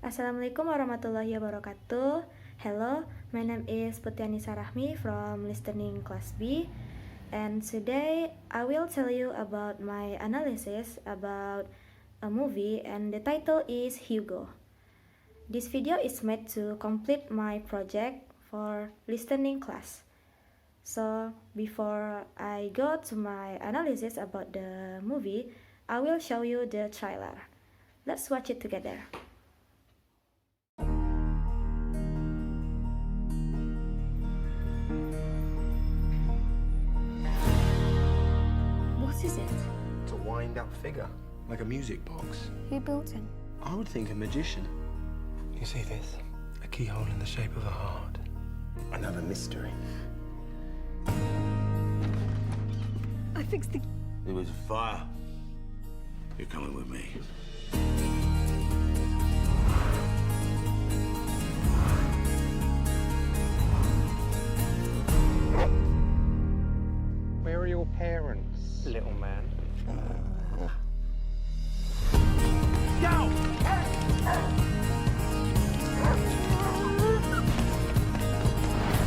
Assalamualaikum warahmatullahi wabarakatuh. Hello, my name is Putri Anisa Rahmi from listening class B, and today I will tell you about my analysis about a movie, and the title is Hugo. This video is made to complete my project for listening class. So before I go to my analysis about the movie, I will show you the trailer. Let's watch it together. What is it? It's a wind-up figure, like a music box. Who built it? I would think a magician. You see this? A keyhole in the shape of a heart. Another mystery. I fixed the... It was fire. You're coming with me. Where are your parents, little man? Go!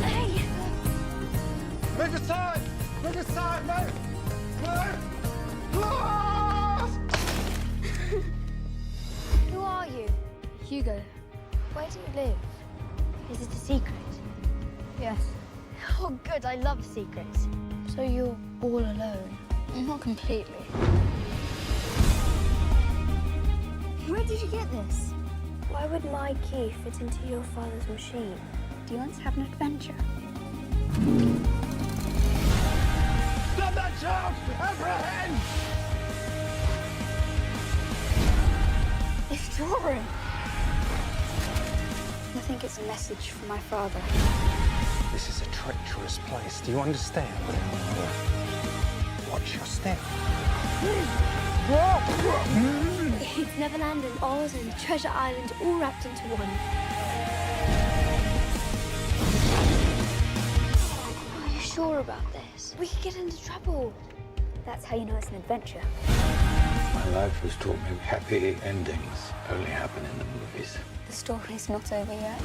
Hey! Move aside! Move aside, move! Move! Who are you? Hugo. Where do you live? Is it a secret? Yes. Oh, good. I love secrets. So you're all alone? Not completely. Where did you get this? Why would my key fit into your father's machine? Do you want to have an adventure? Stop that child! Apprehend! It's drawing. I think it's a message from my father. This is a treacherous place. Do you understand? Watch your step. It's Neverland and Oz and Treasure Island all wrapped into one. Are you sure about this? We could get into trouble. That's how you know it's an adventure. My life has taught me happy endings only happen in the movies. The story's not over yet.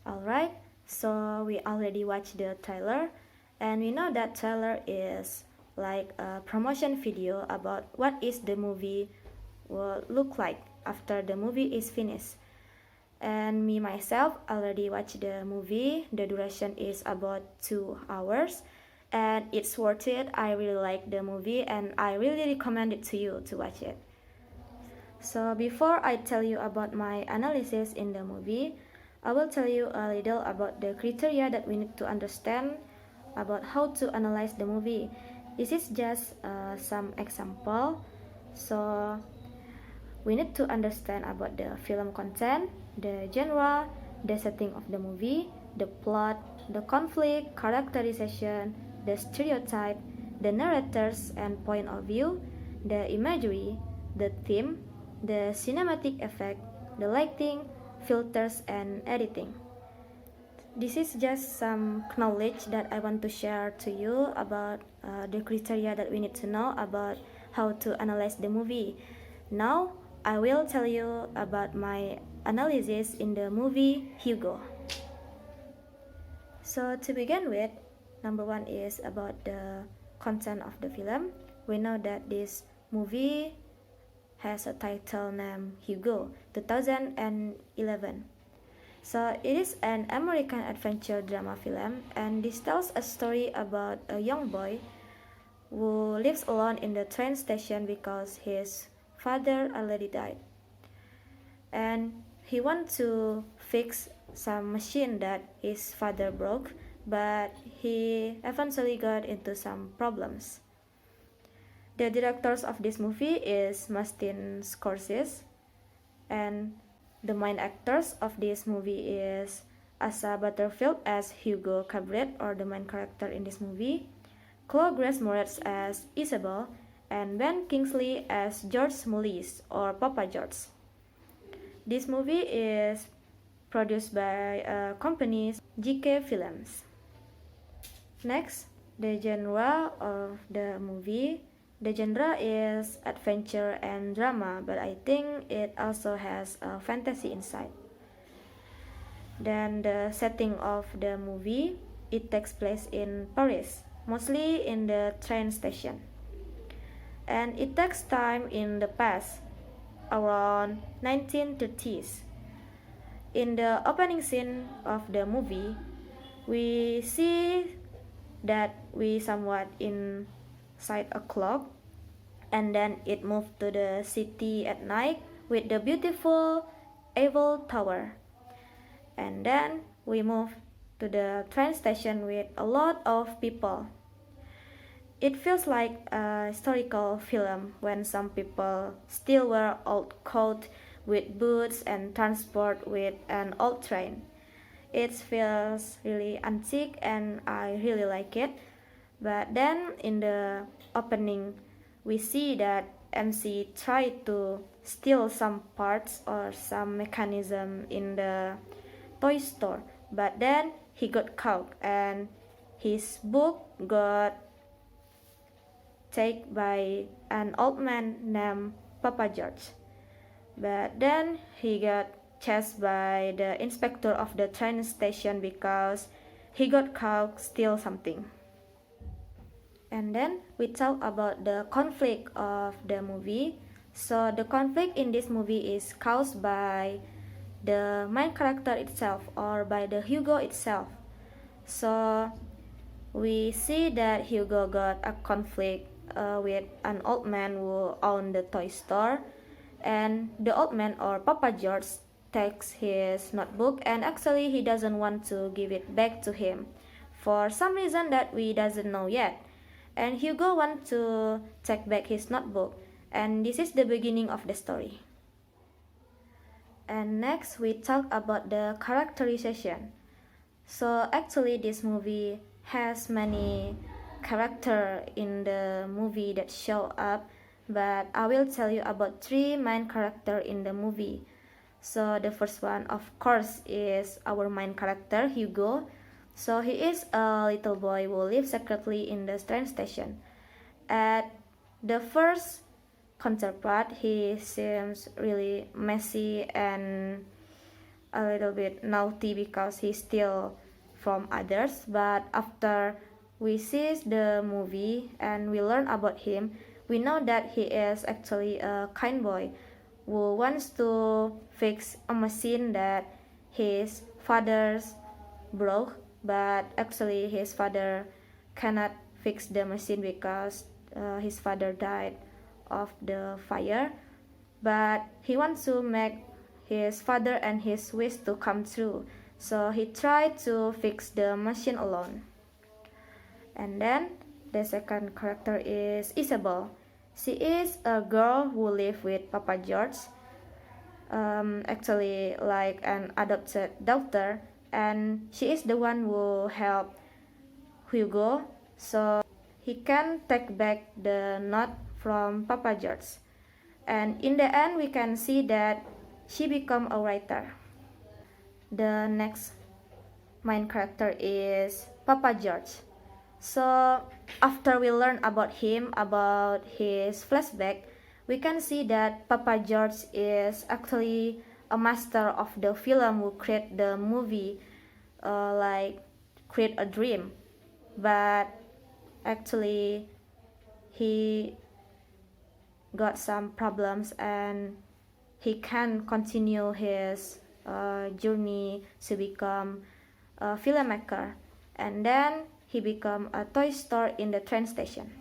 Alright, so we already watched the trailer, and we know that trailer is like a promotion video about what is the movie will look like after the movie is finished. And me myself already watched the movie. The duration is about 2 hours, and it's worth it. I really like the movie, and I really recommend it to you to watch it. So before I tell you about my analysis in the movie, I will tell you a little about the criteria that we need to understand about how to analyze the movie. This is just some example. So we need to understand about the film content, the genre, the setting of the movie, the plot, the conflict, characterization, the stereotype, the narrators and point of view, the imagery, the theme, the cinematic effect, the lighting, filters and editing. This is just some knowledge that I want to share to you about the criteria that we need to know about how to analyze the movie. Now, I will tell you about my analysis in the movie Hugo. So to begin with, number one is about the content of the film. We know that this movie has a title named Hugo 2011. So it is an American adventure drama film, and this tells a story about a young boy who lives alone in the train station because his father already died. And he wants to fix some machine that his father broke, but he eventually got into some problems. The directors of this movie is Martin Scorsese, and the main actors of this movie is Asa Butterfield as Hugo Cabret, or the main character in this movie, Chloe Grace Moretz as Isabel, and Ben Kingsley as George Mullis, or Papa George. This movie is produced by companies GK Films. Next, the genre of the movie. The genre is adventure and drama, but I think it also has a fantasy inside. Then the setting of the movie, it takes place in Paris, mostly in the train station. And it takes time in the past, around 1930s. In the opening scene of the movie, we see that we somewhat inside a clock, and then it moved to the city at night with the beautiful Eiffel Tower. And then we moved to the train station with a lot of people. It feels like a historical film when some people still wear old coats with boots and transport with an old train. It feels really antique and I really like it. But then in the opening, we see that MC tried to steal some parts or some mechanism in the toy store. But then he got caught and his book got taken by an old man named Papa George. But then he got chased by the inspector of the train station because he got caught steal something. And then we talk about the conflict of the movie. So the conflict in this movie is caused by the main character itself or by the Hugo itself. So we see that Hugo got a conflict with an old man who owned the toy store, and the old man or Papa George takes his notebook and actually he doesn't want to give it back to him for some reason that we doesn't know yet. And Hugo wants to take back his notebook, and this is the beginning of the story. And next we talk about the characterization. So actually this movie has many characters in the movie that show up, but I will tell you about 3 main characters in the movie. So the first one of course is our main character Hugo. So he is a little boy who lives secretly in the train station. At the first counterpart, he seems really messy and a little bit naughty because he steals from others. But after we see the movie and we learn about him, we know that he is actually a kind boy who wants to fix a machine that his father's broke, but actually his father cannot fix the machine because his father died of the fire. But he wants to make his father and his wish to come true, so he tried to fix the machine alone. And then the second character is Isabel. She is a girl who lives with Papa George, actually like an adopted daughter, and she is the one who helped Hugo so he can take back the note from Papa George. And in the end we can see that she become a writer. The next main character is Papa George. So after we learn about him, about his flashback, we can see that Papa George is actually a master of the film who create the movie, like create a dream. But actually he got some problems and he can continue his journey to become a filmmaker. And then he become a toy store in the train station.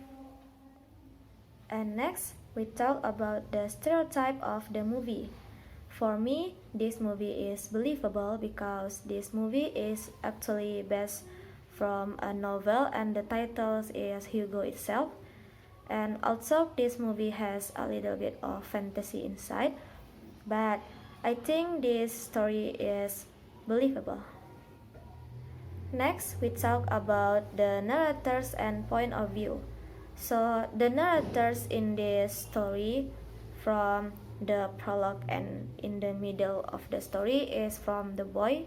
And next, we talk about the stereotype of the movie. For me, this movie is believable because this movie is actually based from a novel and the title is Hugo itself. And also this movie has a little bit of fantasy inside, but I think this story is believable. Next, we talk about the narrators and point of view. So the narrators in this story from the prologue and in the middle of the story is from the boy,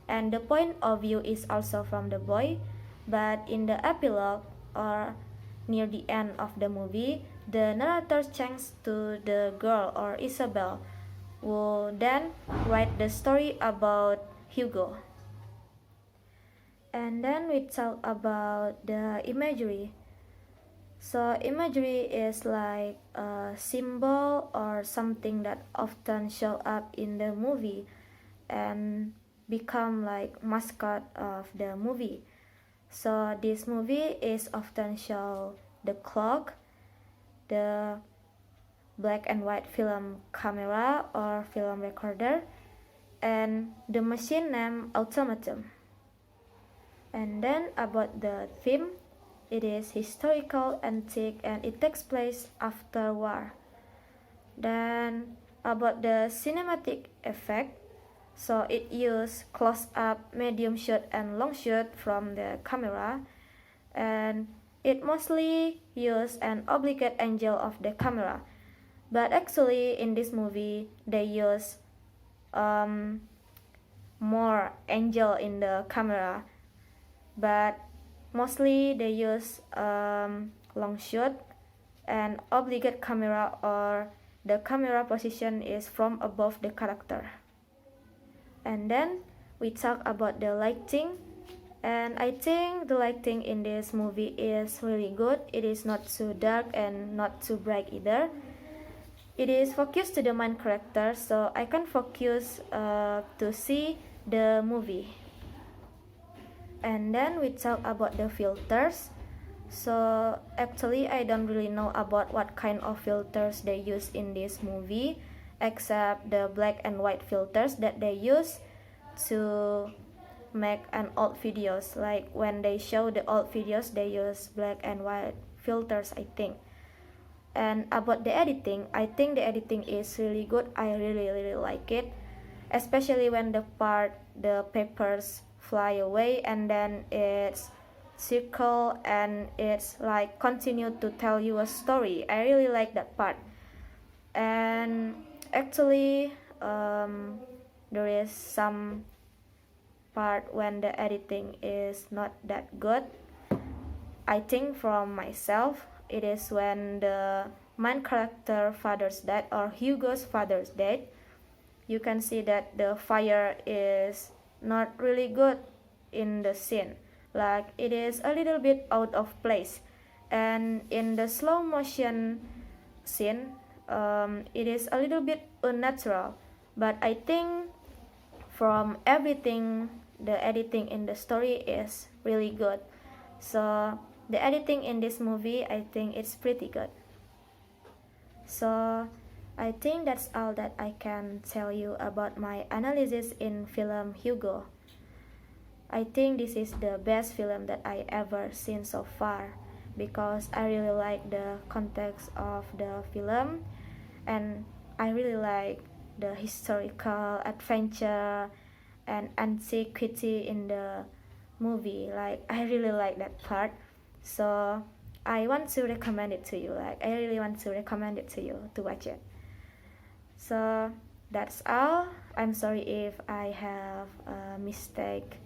and the point of view is also from the boy, but in the epilogue or near the end of the movie, the narrator changes to the girl or Isabel, who then write the story about Hugo. And then we talk about the imagery. So imagery is like a symbol or something that often show up in the movie and become like mascot of the movie. So this movie is often show the clock, the black and white film camera or film recorder, and the machine named automaton. And then about the theme, it is historical, antique, and it takes place after war. Then about the cinematic effect, so it uses close-up, medium shot, and long shot from the camera, and it mostly uses an oblique angle of the camera. But actually in this movie they use more angle in the camera, but mostly they use long shot and oblique camera, or the camera position is from above the character. And then we talk about the lighting, and I think the lighting in this movie is really good. It is not too dark and not too bright either. It is focused to the main character, so I can focus to see the movie. And then we talk about the filters. So actually I don't really know about what kind of filters they use in this movie, except the black and white filters that they use to make an old videos. Like when they show the old videos, they use black and white filters, I think. And about the editing, I think the editing is really good. I really like it, especially when the part the papers fly away and then it's circle and it's like continue to tell you a story. I really like that part. And actually there is some part when the editing is not that good. I think from myself, it is when the main character father's dead or Hugo's father's dead. You can see that the fire is not really good in the scene, like it is a little bit out of place. And in the slow motion scene, it is a little bit unnatural, but I think from everything the editing in the story is really good. So the editing in this movie, I think it's pretty good. So I think that's all that I can tell you about my analysis in film Hugo. I think this is the best film that I ever seen so far, because I really like the context of the film, and I really like the historical adventure and antiquity in the movie. Like I really like that part. So I want to recommend it to you. Like I really want to recommend it to you to watch it. So that's all. I'm sorry if I have a mistake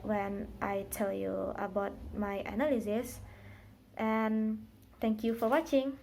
when I tell you about my analysis, and thank you for watching.